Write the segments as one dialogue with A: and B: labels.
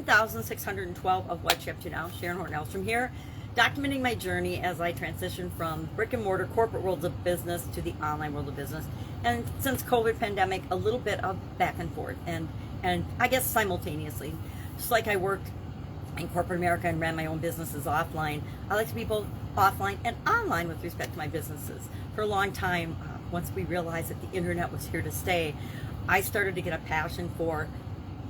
A: 1612 of What's She Up To Now. Sharon Horne-Ellstrom here, documenting my journey as I transition from brick and mortar corporate world of business to the online world of business. And since COVID pandemic, a little bit of back and forth and I guess simultaneously. Just like I worked in corporate America and ran my own businesses offline, I like to be both offline and online with respect to my businesses. For a long time, once we realized that the internet was here to stay, I started to get a passion for,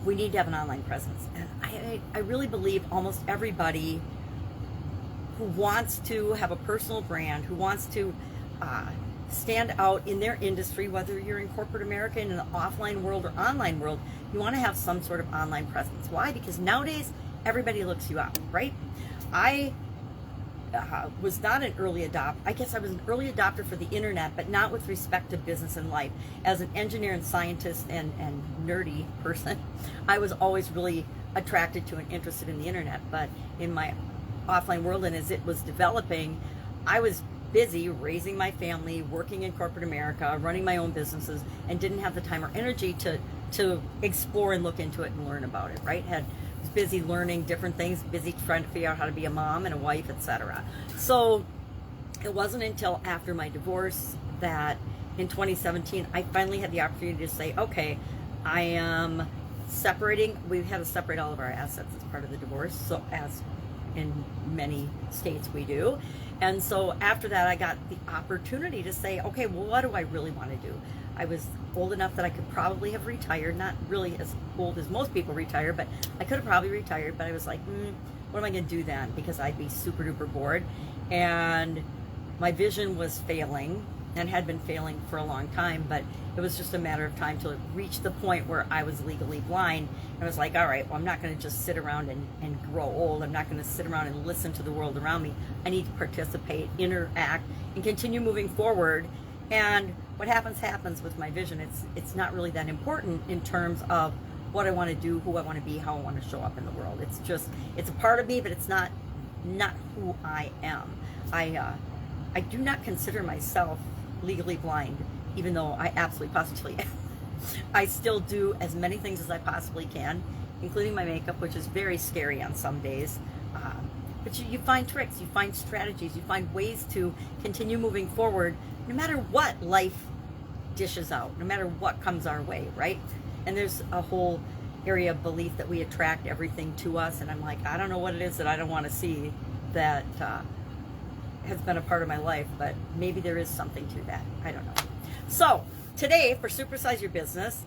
A: we need to have an online presence. And I really believe almost everybody who wants to have a personal brand, who wants to stand out in their industry, whether you're in corporate America, in the offline world or online world, you want to have some sort of online presence. Why? Because nowadays, everybody looks you up, right? I was not an early adopter. I guess I was an early adopter for the internet, but not with respect to business and life. As an engineer and scientist and nerdy person, I was always really attracted to and interested in the internet. But in my offline world and as it was developing, I was busy raising my family, working in corporate America, running my own businesses, and didn't have the time or energy to explore and look into it and learn about it, right? Was busy learning different things, busy trying to figure out how to be a mom and a wife, etc. So it wasn't until after my divorce that in 2017, I finally had the opportunity to say, okay, I am separating. We had to separate all of our assets as part of the divorce, so as in many states we do. And so after that, I got the opportunity to say, okay, well, what do I really want to do? I was old enough that I could probably have retired, not really as old as most people retire, but I could have probably retired, but I was like, what am I going to do then? Because I'd be super duper bored. And my vision was failing and had been failing for a long time, but it was just a matter of time till it reached the point where I was legally blind. And I was like, all right, well, I'm not going to just sit around and grow old. I'm not going to sit around and listen to the world around me. I need to participate, interact, and continue moving forward. And what happens with my vision. It's not really that important in terms of what I want to do, who I want to be, how I want to show up in the world. It's a part of me, but it's not who I am. I do not consider myself legally blind, even though I absolutely positively am. I still do as many things as I possibly can, including my makeup, which is very scary on some days. But you find tricks, you find strategies, you find ways to continue moving forward no matter what life dishes out, no matter what comes our way, right? And there's a whole area of belief that we attract everything to us, and I'm like, I don't know what it is that I don't want to see that has been a part of my life, but maybe there is something to that. I don't know. So today, for Supersize Your Business,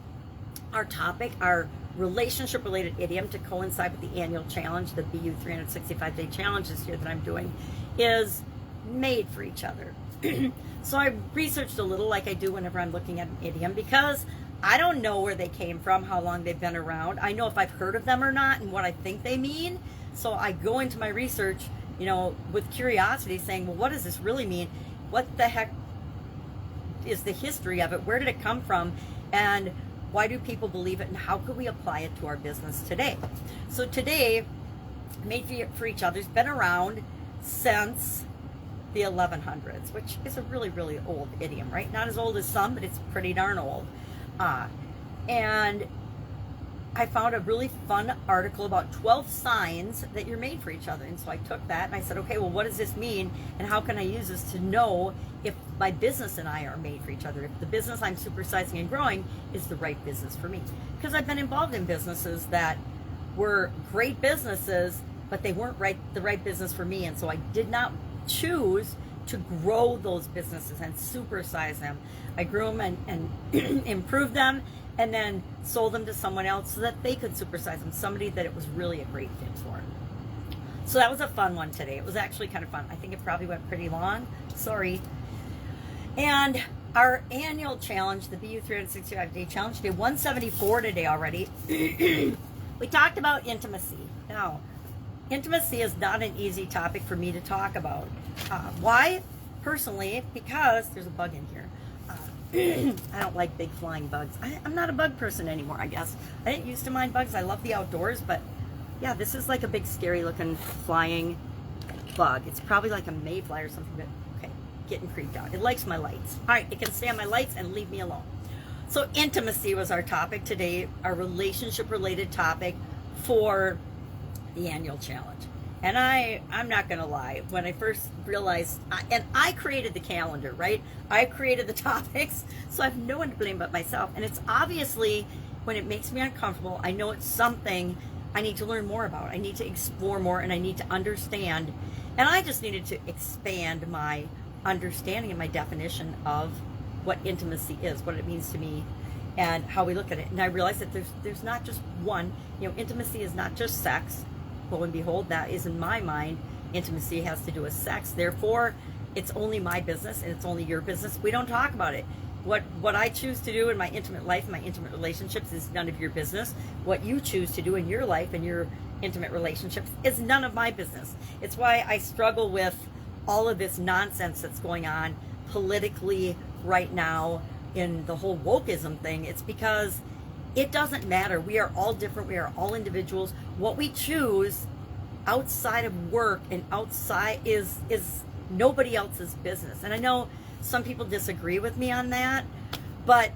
A: our topic, our relationship-related idiom to coincide with the annual challenge, the BU 365-day challenge this year that I'm doing, is made for each other. So I researched a little, like I do whenever I'm looking at an idiom, because I don't know where they came from, how long they've been around. I know if I've heard of them or not and what I think they mean. So I go into my research, with curiosity, saying, well, what does this really mean? What the heck is the history of it? Where did it come from? And why do people believe it? And how could we apply it to our business today? So today, made for each other, has been around since the 1100s, which is a really, really old idiom, right? Not as old as some, but it's pretty darn old. And I found a really fun article about 12 signs that you're made for each other. And so I took that and I said, okay, well, what does this mean? And how can I use this to know if my business and I are made for each other? If the business I'm supersizing and growing is the right business for me. Because I've been involved in businesses that were great businesses, but they weren't the right business for me. And so I did not choose to grow those businesses and supersize them. I grew them and improved them, and then sold them to someone else so that they could supersize them, somebody that it was really a great fit for. So that was a fun one today. It was actually kind of fun. I think it probably went pretty long. Sorry. And our annual challenge, the BU 365-day challenge, day 174 today already. We talked about intimacy. Now, intimacy is not an easy topic for me to talk about. Why? Personally, because there's a bug in here. I don't like big flying bugs. I'm not a bug person anymore, I guess. I didn't used to mind bugs. I love the outdoors, but yeah, this is like a big scary looking flying bug. It's probably like a mayfly or something, but okay, getting creeped out. It likes my lights. All right, it can stay on my lights and leave me alone. So intimacy was our topic today, our relationship related topic for the annual challenge. And I'm not going to lie, when I first realized, and I created the calendar, right? I created the topics, so I have no one to blame but myself. And it's obviously, when it makes me uncomfortable, I know it's something I need to learn more about. I need to explore more, and I need to understand. And I just needed to expand my understanding and my definition of what intimacy is, what it means to me, and how we look at it. And I realized that there's not just one, intimacy is not just sex. Lo and behold, that is, in my mind, intimacy has to do with sex. Therefore, it's only my business and it's only your business. We don't talk about it. What I choose to do in my intimate life, my intimate relationships, is none of your business. What you choose to do in your life and your intimate relationships is none of my business. It's why I struggle with all of this nonsense that's going on politically right now in the whole wokeism thing. It's because it doesn't matter. We are all different. We are all individuals. What we choose outside of work and outside is nobody else's business. And I know some people disagree with me on that, but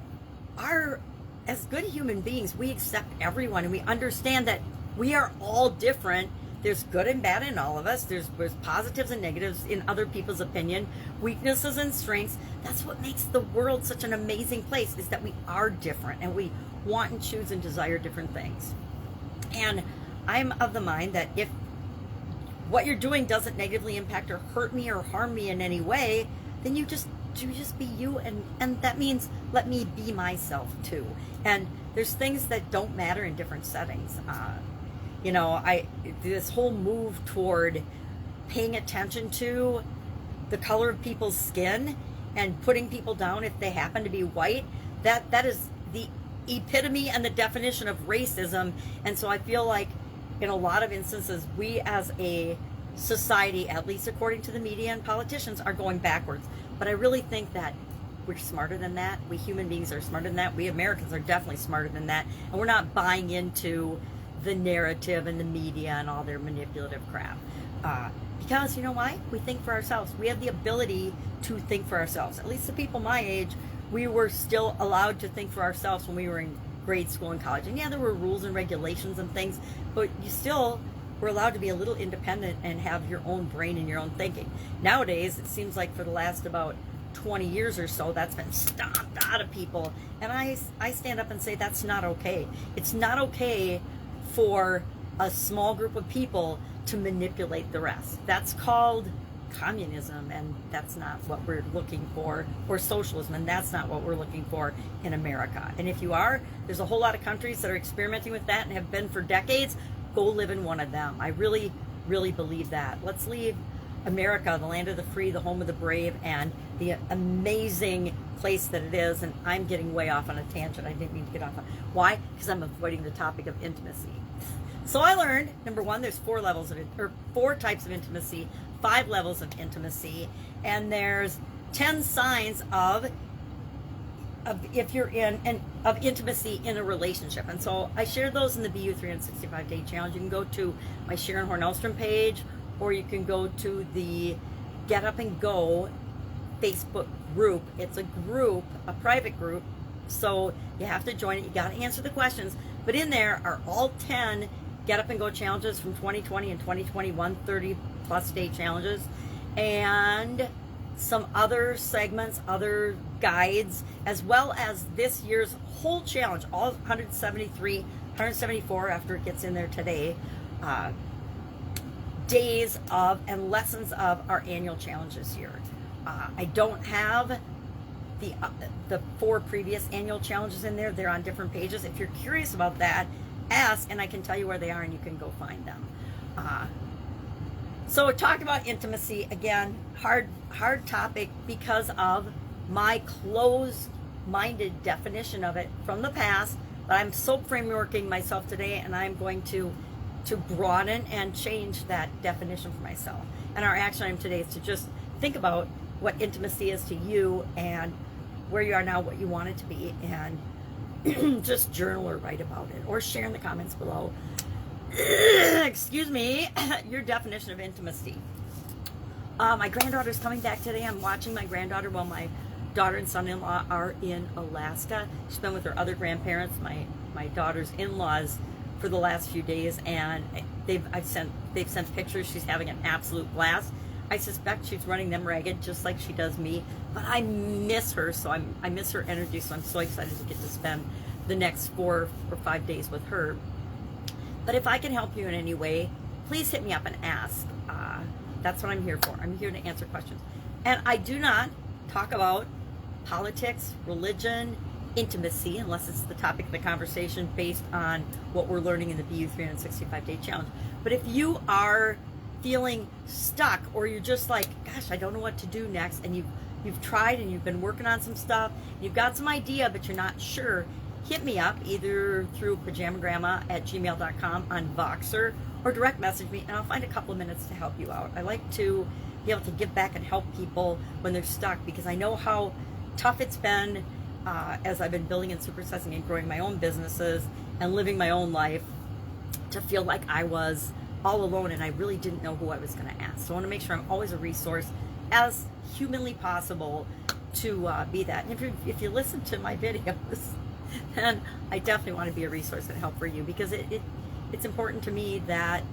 A: as good human beings, we accept everyone, and we understand that we are all different. There's good and bad in all of us. There's positives and negatives in other people's opinion, weaknesses and strengths. That's what makes the world such an amazing place, is that we are different and we want and choose and desire different things. And I'm of the mind that if what you're doing doesn't negatively impact or hurt me or harm me in any way, then you just be you, and that means let me be myself too. And there's things that don't matter in different settings. This whole move toward paying attention to the color of people's skin and putting people down if they happen to be white, that is the epitome and the definition of racism. And so I feel like in a lot of instances, we as a society, at least according to the media and politicians, are going backwards. But I really think that we're smarter than that. We human beings are smarter than that. We Americans are definitely smarter than that. And we're not buying into the narrative and the media and all their manipulative crap. Because you know why? We think for ourselves. We have the ability to think for ourselves. At least the people my age, we were still allowed to think for ourselves when we were in grade school and college. And yeah, there were rules and regulations and things, but you still were allowed to be a little independent and have your own brain and your own thinking. Nowadays, it seems like for the last about 20 years or so, that's been stomped out of people. And I stand up and say that's not okay. It's not okay for a small group of people to manipulate the rest. That's called communism, and that's not what we're looking for, or socialism, and that's not what we're looking for in America. And if you are, there's a whole lot of countries that are experimenting with that and have been for decades. Go live in one of them. I really, really believe that. Let's leave America, the land of the free, the home of the brave, and the amazing place that it is. And I'm getting way off on a tangent. I didn't mean to get off on. Why? Because I'm avoiding the topic of intimacy. So I learned, number one, there's four types of intimacy, 5 levels of intimacy, and there's 10 signs of if you're of intimacy in a relationship. And so I shared those in the BU 365 Day Challenge. You can go to my Sharon Horne-Ellstrom page, or you can go to the Get Up and Go Facebook group. It's a group, a private group, so you have to join it. You got to answer the questions. But in there are all 10 Get Up and Go challenges from 2020 and 2021, 30 plus day challenges, and some other segments, other guides, as well as this year's whole challenge, all 174 after it gets in there today, days of and lessons of our annual challenge this year. I don't have the 4 previous annual challenges in there. They're on different pages. If you're curious about that, ask, and I can tell you where they are, and you can go find them. So talk about intimacy again, hard topic because of my closed-minded definition of it from the past. But I'm so frameworking myself today, and I'm going to broaden and change that definition for myself. And our action item today is to just think about what intimacy is to you and where you are now, what you want it to be, and just journal or write about it, or share in the comments below. Excuse me, your definition of intimacy. My granddaughter's coming back today. I'm watching my granddaughter while my daughter and son-in-law are in Alaska. She's been with her other grandparents, my daughter's in-laws, for the last few days, and they've sent pictures. She's having an absolute blast. I suspect she's running them ragged just like she does me, but I miss her, so I miss her energy, so I'm so excited to get to spend the next 4 or 5 days with her. But if I can help you in any way, please hit me up and ask. That's what I'm here for. I'm here to answer questions. And I do not talk about politics, religion, intimacy, unless it's the topic of the conversation based on what we're learning in the BU 365-day challenge. But if you are feeling stuck, or you're just like, gosh, I don't know what to do next, and you've tried and you've been working on some stuff, you've got some idea, but you're not sure, hit me up either through pajamagrandma@gmail.com on Voxer, or direct message me, and I'll find a couple of minutes to help you out. I like to be able to give back and help people when they're stuck, because I know how tough it's been as I've been building and supersizing and growing my own businesses and living my own life, to feel like I was all alone and I really didn't know who I was going to ask. So I want to make sure I'm always a resource as humanly possible to be that. And if you listen to my videos, then I definitely want to be a resource and help for you, because it's important to me that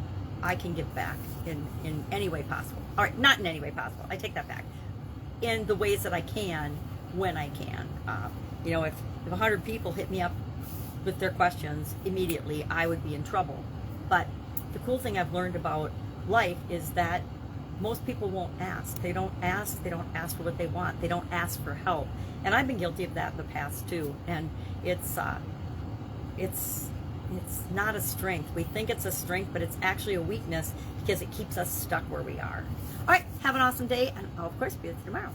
A: I can give back in any way possible. All right, not in any way possible. I take that back. In the ways that I can, when I can. If 100 people hit me up with their questions immediately, I would be in trouble. But the cool thing I've learned about life is that most people won't ask. They don't ask for what they want. They don't ask for help. And I've been guilty of that in the past too. And it's not a strength. We think it's a strength, but it's actually a weakness, because it keeps us stuck where we are. All right, have an awesome day, and I'll of course be with you tomorrow.